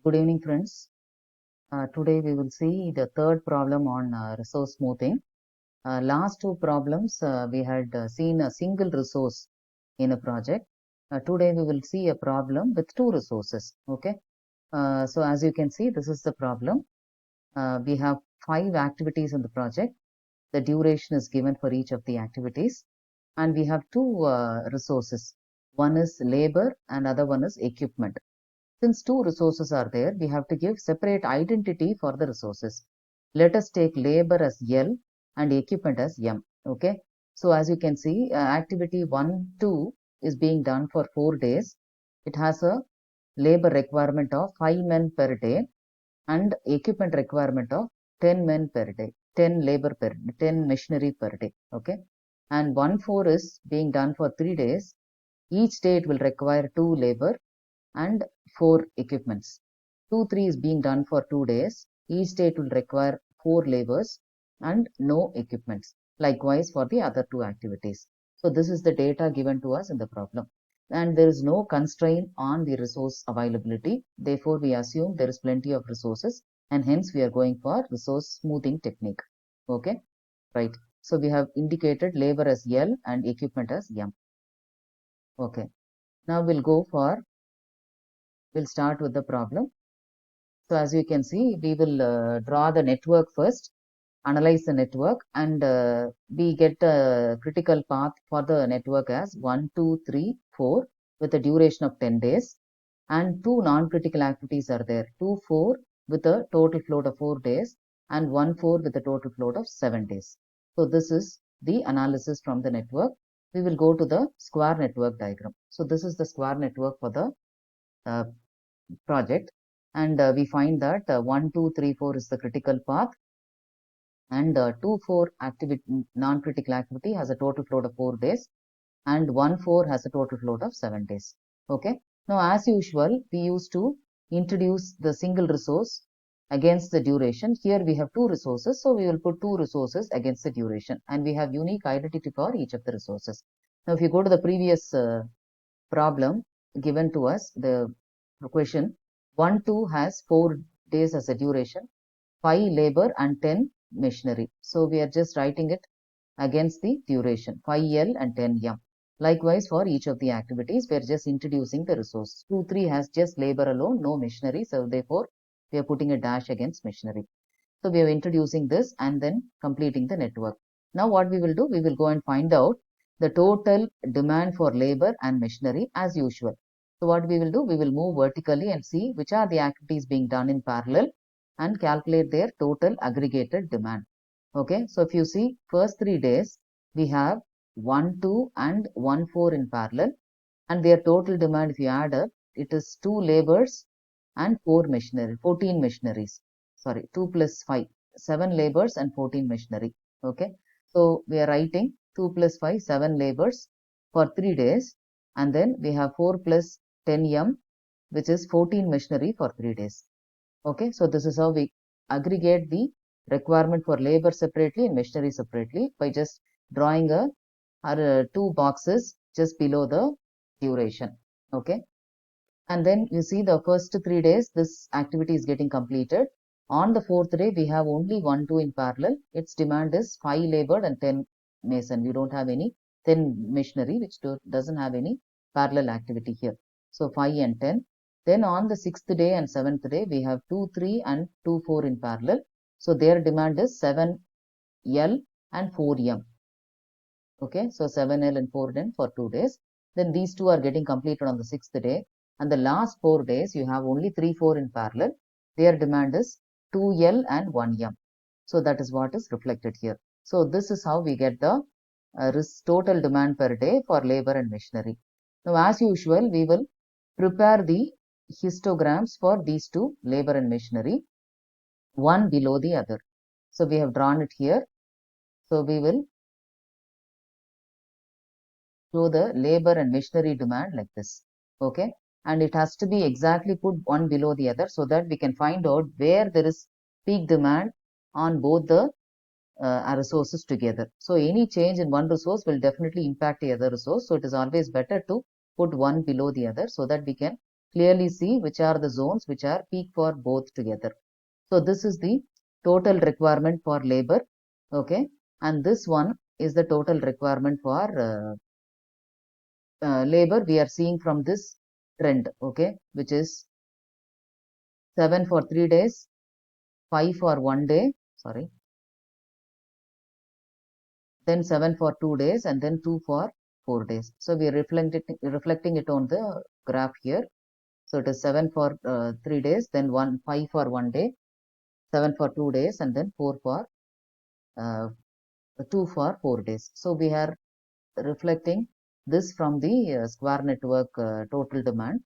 Good evening, friends. Today we will see the third problem on resource smoothing. Last two problems we had seen a single resource in a project. Today we will see a problem with two resources. Okay. So as you can see, this is the problem. We have 5 activities in the project. The duration is given for each of the activities, and we have two resources. One is labor and other one is equipment. Since two resources are there, we have to give separate identity for the resources. Let us take labor as L and equipment as M. Okay. So as you can see, activity 1, 2 is being done for 4 days. It has a labor requirement of 5 men per day and equipment requirement of 10 men per day, 10 labor per 10 machinery per day. Okay. And 1, 4 is being done for 3 days. Each day it will require 2 labor and 4 equipments. 2, 3 is being done for 2 days. Each state will require 4 labors and no equipments. Likewise for the other 2 activities. So this is the data given to us in the problem. And there is no constraint on the resource availability. Therefore, we assume there is plenty of resources, and hence we are going for resource smoothing technique. Okay, right. So we have indicated labor as L and equipment as M. Okay. Now we'll start with the problem. So as you can see, we will draw the network first, analyze the network, and we get a critical path for the network as 1, 2, 3, 4 with a duration of 10 days. And 2 non-critical activities are there, 2, 4 with a total float of 4 days and 1, 4 with a total float of 7 days. So this is the analysis from the network. We will go to the square network diagram. So this is the square network for the project, and we find that 1, 2, 3, 4 is the critical path, and 2, 4 activity, non-critical activity has a total float of 4 days, and 1, 4 has a total float of 7 days. Okay. Now, as usual, we used to introduce the single resource against the duration. Here we have 2 resources, so we will put 2 resources against the duration, and we have unique identity for each of the resources. Now, if you go to the previous problem given to us, the question 1, 2 has 4 days as a duration, 5 labor and 10 machinery. So we are just writing it against the duration, 5L and 10M. Likewise for each of the activities, we are just introducing the resource. 2, 3 has just labor alone, no machinery. So therefore, we are putting a dash against machinery. So we are introducing this and then completing the network. Now what we will do, we will go and find out the total demand for labor and machinery as usual. So what we will do, we will move vertically and see which are the activities being done in parallel and calculate their total aggregated demand. Okay, so if you see first 3 days, we have 1, 2 and 1, 4 in parallel, and their total demand, if you add up, it is 2 labors and 4 machinery, 14 machineries. Sorry, 2 plus 5, 7 labors and 14 machinery. Okay, so we are writing 2 plus 5, 7 labors for 3 days, and then we have 4 plus 10M, which is 14 machinery for 3 days. Okay, so this is how we aggregate the requirement for labor separately and machinery separately by just drawing a 2 boxes just below the duration. Okay, and then you see the first 3 days this activity is getting completed. On the 4th day we have only 1, 2 in parallel. Its demand is 5 labor and 10 mason. We don't have any 10 machinery, which doesn't have any parallel activity here. So 5 and 10. Then on the 6th day and 7th day we have 2, 3 and 2, 4 in parallel. So their demand is 7L and 4M. Okay, so 7L and 4N for 2 days. Then these two are getting completed on the 6th day. And the last 4 days, you have only 3, 4 in parallel. Their demand is 2L and 1M. So that is what is reflected here. So this is how we get the total demand per day for labor and machinery. Now, as usual, we will prepare the histograms for these two, labor and machinery, one below the other. So we have drawn it here. So we will show the labor and machinery demand like this. Okay, and it has to be exactly put one below the other so that we can find out where there is peak demand on both the resources together. So any change in one resource will definitely impact the other resource. So it is always better to put one below the other so that we can clearly see which are the zones which are peak for both together. So this is the total requirement for labor, okay, and this one is the total requirement for labor we are seeing from this trend, okay, which is 7 for 3 days, 5 for 1 day, sorry, then 7 for 2 days, and then 2 for 4 days. So we are reflecting it on the graph here. So it is 7 for 3 days, then 5 for 1 day, 7 for 2 days, and then 4 for 2 for 4 days. So we are reflecting this from the square network total demand.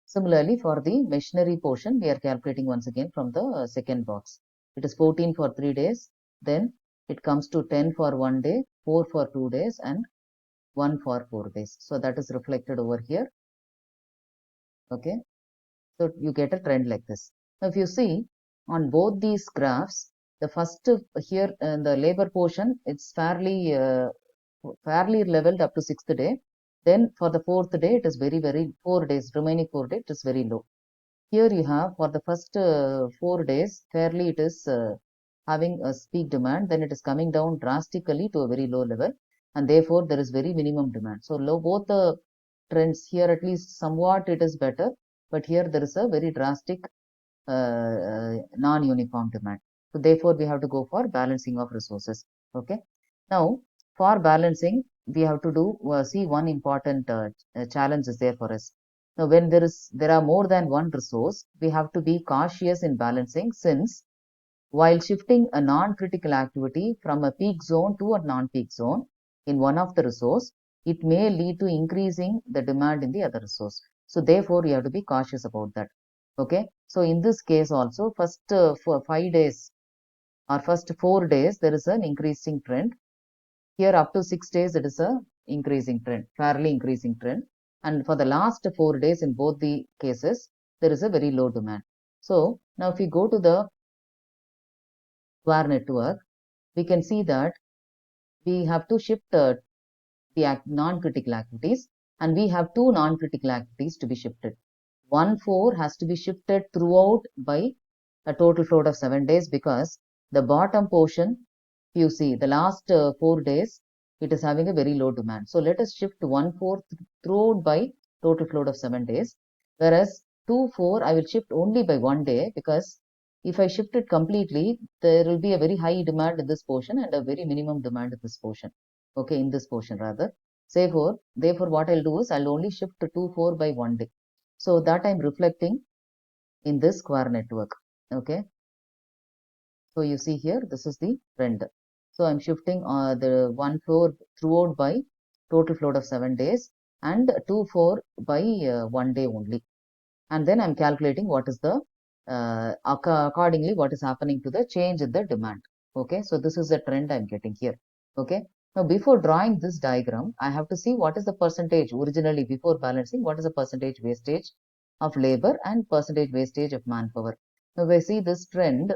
Similarly, for the machinery portion, we are calculating once again from the second box. It is 14 for 3 days, then it comes to 10 for 1 day, 4 for 2 days, and 1 for 4 days. So that is reflected over here. Okay. So you get a trend like this. Now, if you see on both these graphs, the first here the labor portion, it's fairly leveled up to 6th day. Then for the 4th day, it is very 4 days, remaining 4 days, it is very low. Here you have for the first 4 days, fairly it is having a peak demand, then it is coming down drastically to a very low level, and therefore there is very minimum demand. So low, both the trends here at least somewhat it is better, but here there is a very drastic non-uniform demand. So therefore we have to go for balancing of resources. Okay. Now for balancing, we have to do see one important challenge is there for us. Now when there are more than one resource, we have to be cautious in balancing, since while shifting a non-critical activity from a peak zone to a non-peak zone in one of the resource, it may lead to increasing the demand in the other resource. So therefore, you have to be cautious about that. Okay. So in this case also, first for 5 days or first 4 days, there is an increasing trend. Here up to 6 days, it is a increasing trend, fairly increasing trend. And for the last 4 days in both the cases, there is a very low demand. So now if we go to the square network, we can see that we have to shift the non-critical activities, and we have two non-critical activities to be shifted. 1/4 has to be shifted throughout by a total float of 7 days, because the bottom portion, you see the last 4 days, it is having a very low demand. So let us shift 1/4 throughout by total float of 7 days, whereas 2/4 I will shift only by 1 day, because if I shift it completely, there will be a very high demand in this portion and a very minimum demand in this portion. Okay, in this portion rather. Therefore, what I'll do is I'll only shift to 2/4 by 1 day. So that I'm reflecting in this square network. Okay. So you see here, this is the trend. So I'm shifting the 1/4 throughout by total float of 7 days and 2/4 by 1 day only. And then I'm calculating what is the accordingly what is happening to the change in the demand. Okay, so this is the trend I'm getting here. Okay, now before drawing this diagram, I have to see what is the percentage originally before balancing, what is the percentage wastage of labor and percentage wastage of manpower. Now we see this trend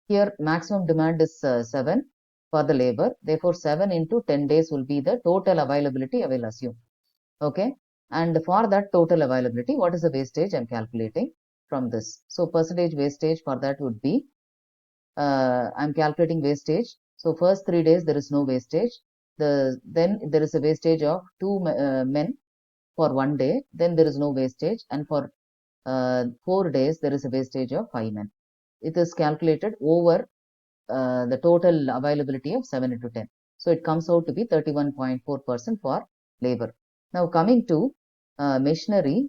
here, maximum demand is 7 for the labor, therefore 7 into 10 days will be the total availability I will assume. Okay, and for that total availability, what is the wastage I'm calculating from this? So percentage wastage for that would be I'm calculating wastage. So first 3 days there is no wastage. Then there is a wastage of 2 men for 1 day. Then there is no wastage, and for 4 days there is a wastage of 5 men. It is calculated over the total availability of 7 into 10. So it comes out to be 31.4% for labor. Now coming to machinery,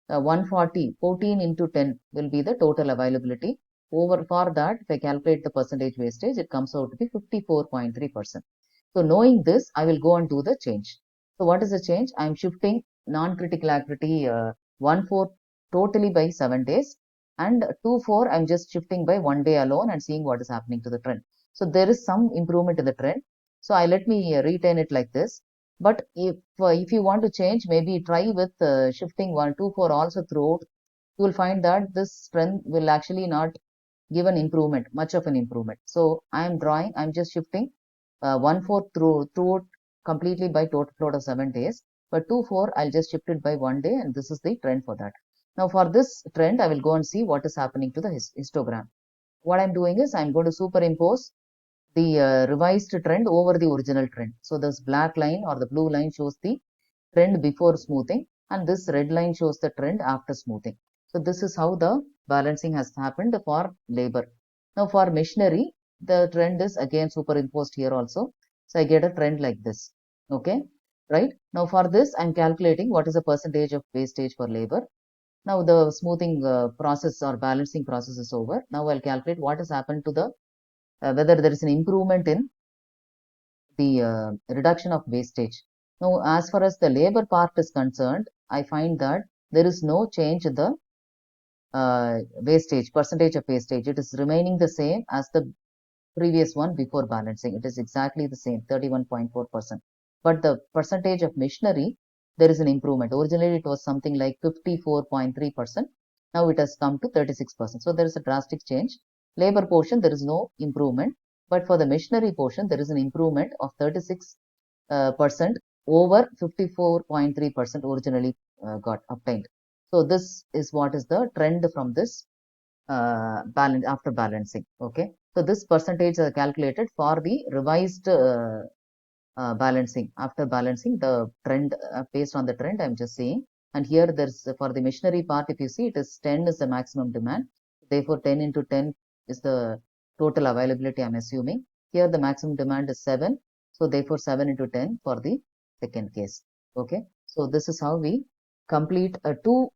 140, 14 into 10 will be the total availability. Over for that, if I calculate the percentage wastage, it comes out to be 54.3%. So knowing this, I will go and do the change. So what is the change? I am shifting non-critical activity 1/4 totally by 7 days, and 2/4 I'm just shifting by 1 day alone and seeing what is happening to the trend. So there is some improvement in the trend. So let me retain it like this. But if you want to change, maybe try with shifting 1/2/4 also throughout. You will find that this trend will actually not give an improvement, much of an improvement. So I'm just shifting 1/4 throughout completely by total float of 7 days. but 2, 4, I'll just shift it by 1 day, and this is the trend for that. Now for this trend, I will go and see what is happening to the histogram. What I'm doing is I'm going to superimpose the revised trend over the original trend. So this black line or the blue line shows the trend before smoothing, and this red line shows the trend after smoothing. So this is how the balancing has happened for labor. Now for machinery, the trend is again superimposed here also. So I get a trend like this. Okay, right? Now for this, I'm calculating what is the percentage of wastage for labor. Now the smoothing process or balancing process is over. Now I'll calculate what has happened to the whether there is an improvement in the reduction of wastage. Now, as far as the labor part is concerned, I find that there is no change in the wastage, percentage of wastage. It is remaining the same as the previous one before balancing. It is exactly the same, 31.4%. But the percentage of machinery, there is an improvement. Originally, it was something like 54.3%. Now it has come to 36%. So there is a drastic change. Labor portion, there is no improvement. But for the machinery portion, there is an improvement of 36% over 54.3% originally got obtained. So this is what is the trend from this balance after balancing. Okay, so this percentage are calculated for the revised balancing. After balancing the trend based on the trend, I'm just saying. And here there's for the machinery part, if you see, it is 10 is the maximum demand. Therefore 10 into 10 is the total availability, I'm assuming. Here the maximum demand is 7. So therefore 7 into 10 for the second case. Okay, so this is how we complete a 2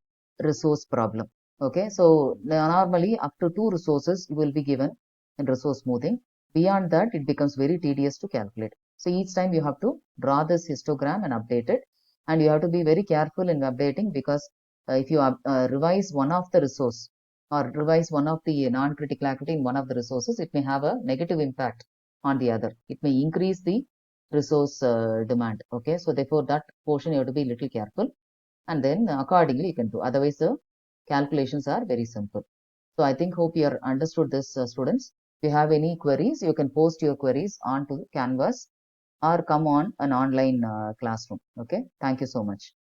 resource problem. Okay, so normally up to 2 resources you will be given in resource smoothing. Beyond that, it becomes very tedious to calculate. So each time you have to draw this histogram and update it, and you have to be very careful in updating, because if you revise one of the resource or revise one of the non-critical activity in one of the resources, it may have a negative impact on the other. It may increase the resource demand. Okay, so therefore that portion you have to be little careful, and then accordingly you can do. Otherwise, the calculations are very simple. So I think hope you are understood this, students. If you have any queries, you can post your queries onto Canvas or come on an online classroom. Okay, thank you so much.